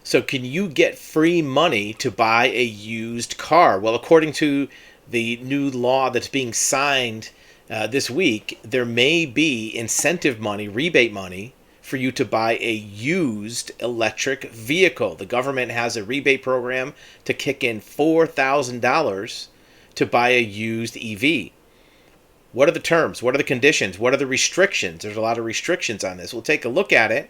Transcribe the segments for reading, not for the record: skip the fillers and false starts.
So can you get free money to buy a used car? Well, according to the new law that's being signed this week, there may be incentive money, rebate money, for you to buy a used electric vehicle. The government has a rebate program to kick in $4,000 to buy a used EV. What are the terms? What are the conditions? What are the restrictions? There's a lot of restrictions on this. We'll take a look at it,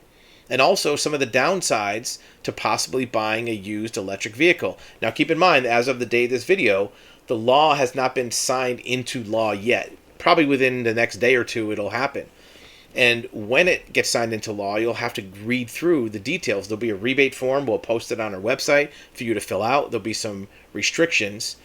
and also some of the downsides to possibly buying a used electric vehicle. Now keep in mind, as of the day of this video, the law has not been signed into law yet. Probably within the next day or two it'll happen. And when it gets signed into law, you'll have to read through the details. There'll be a rebate form. We'll post it on our website for you to fill out. There'll be some restrictions.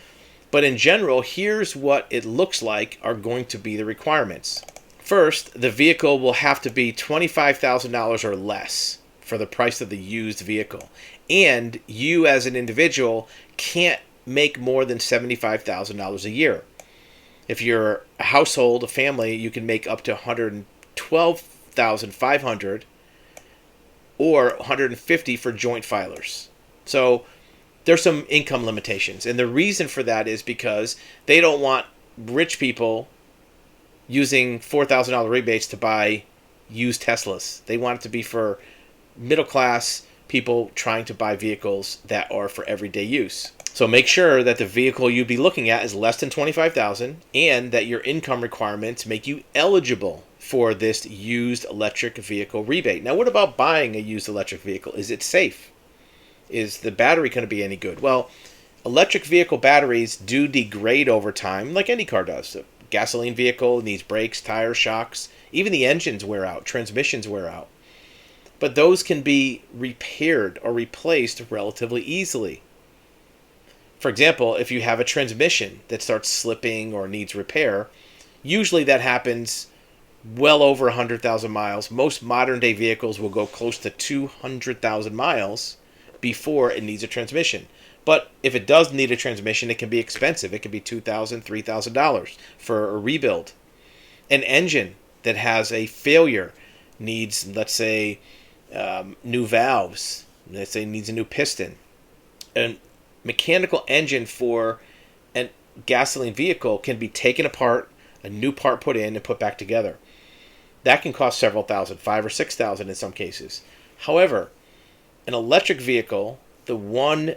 But in general, here's what it looks like are going to be the requirements. First, the vehicle will have to be $25,000 or less for the price of the used vehicle. And you as an individual can't make more than $75,000 a year. If you're a household, a family, you can make up to $112,500 or $150 for joint filers. So there's some income limitations. And the reason for that is because they don't want rich people using $4,000 rebates to buy used Teslas. They want it to be for middle class people trying to buy vehicles that are for everyday use. So make sure that the vehicle you'd be looking at is less than $25,000 and that your income requirements make you eligible for this used electric vehicle rebate. Now, what about buying a used electric vehicle? Is it safe? Is the battery going to be any good? Well, electric vehicle batteries do degrade over time like any car does. A gasoline vehicle needs brakes, tires, shocks. Even the engines wear out, transmissions wear out. But those can be repaired or replaced relatively easily. For example, if you have a transmission that starts slipping or needs repair, usually that happens well over 100,000 miles. Most modern day vehicles will go close to 200,000 miles before it needs a transmission. But if it does need a transmission, it can be expensive. It can be $2,000, $3,000 for a rebuild. An engine that has a failure needs, let's say, new valves. Let's say it needs a new piston. A mechanical engine for a gasoline vehicle can be taken apart, a new part put in, and put back together. That can cost several thousand, $5,000 or $6,000 in some cases. However, an electric vehicle, the one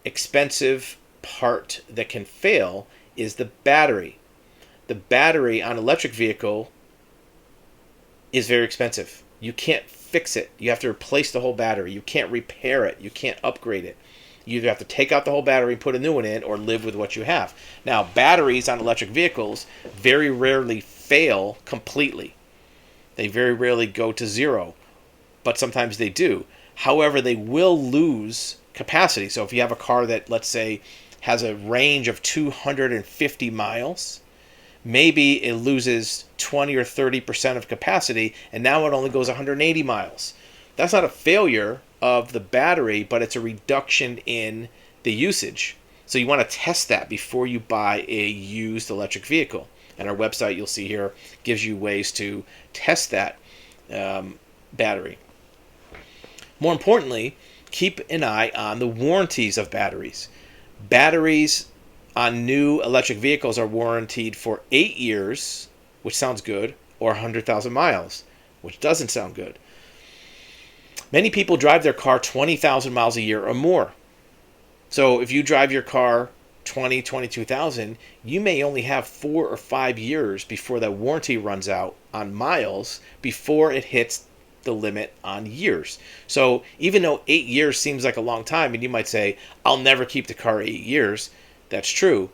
expensive part that can fail is the battery. The battery on an electric vehicle is very expensive. You can't fix it. You have to replace the whole battery. You can't repair it. You can't upgrade it. You either have to take out the whole battery and put a new one in or live with what you have. Now, batteries on electric vehicles very rarely fail completely. They very rarely go to zero, but sometimes they do. However, they will lose capacity. So if you have a car that, let's say, has a range of 250 miles, maybe it loses 20 or 30% of capacity, and now it only goes 180 miles. That's not a failure of the battery, but it's a reduction in the usage. So you want to test that before you buy a used electric vehicle. And our website, you'll see here, gives you ways to test that battery. More importantly, keep an eye on the warranties of batteries. Batteries on new electric vehicles are warranted for 8 years, which sounds good, or 100,000 miles, which doesn't sound good. Many people drive their car 20,000 miles a year or more. So if you drive your car 22,000, you may only have 4 or 5 years before that warranty runs out on miles before it hits the limit on years. So even though 8 years seems like a long time, and you might say, I'll never keep the car 8 years, that's true,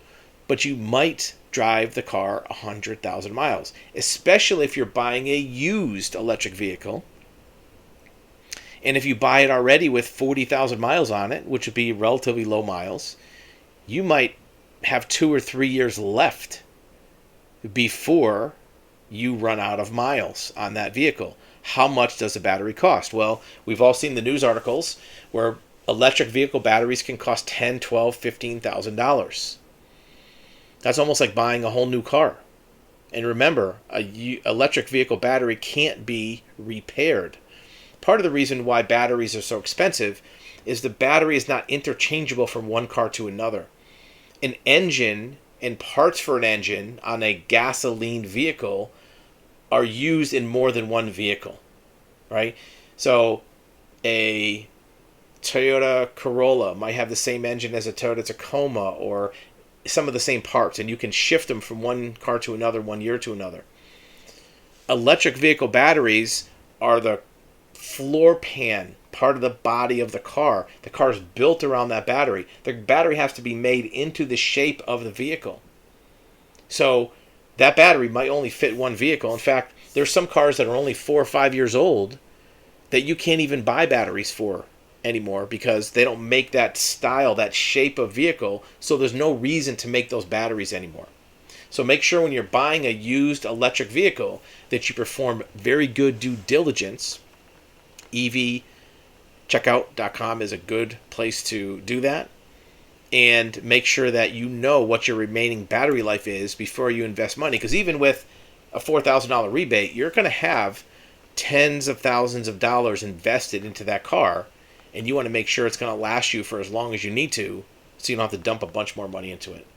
but you might drive the car 100,000 miles, especially if you're buying a used electric vehicle. And if you buy it already with 40,000 miles on it, which would be relatively low miles, you might have 2 or 3 years left before you run out of miles on that vehicle. How much does a battery cost? Well, we've all seen the news articles where electric vehicle batteries can cost $10,000, $12,000, $15,000. That's almost like buying a whole new car. And remember, a electric vehicle battery can't be repaired. part of the reason why batteries are so expensive is the battery is not interchangeable from one car to another. An engine and parts for an engine on a gasoline vehicle are used in more than one vehicle, right? So a Toyota Corolla might have the same engine as a Toyota Tacoma, or some of the same parts, and you can shift them from one car to another, one year to another. Electric vehicle batteries are the floor pan, part of the body of the car. The car is built around that battery. The battery has to be made into the shape of the vehicle. So that battery might only fit one vehicle. In fact, there's some cars that are only 4 or 5 years old that you can't even buy batteries for anymore because they don't make that style, that shape of vehicle, so there's no reason to make those batteries anymore. So make sure when you're buying a used electric vehicle that you perform very good due diligence. EVcheckout.com is a good place to do that. And make sure that you know what your remaining battery life is before you invest money. Because even with a $4,000 rebate, you're going to have tens of thousands of dollars invested into that car. And you want to make sure it's going to last you for as long as you need to, so you don't have to dump a bunch more money into it.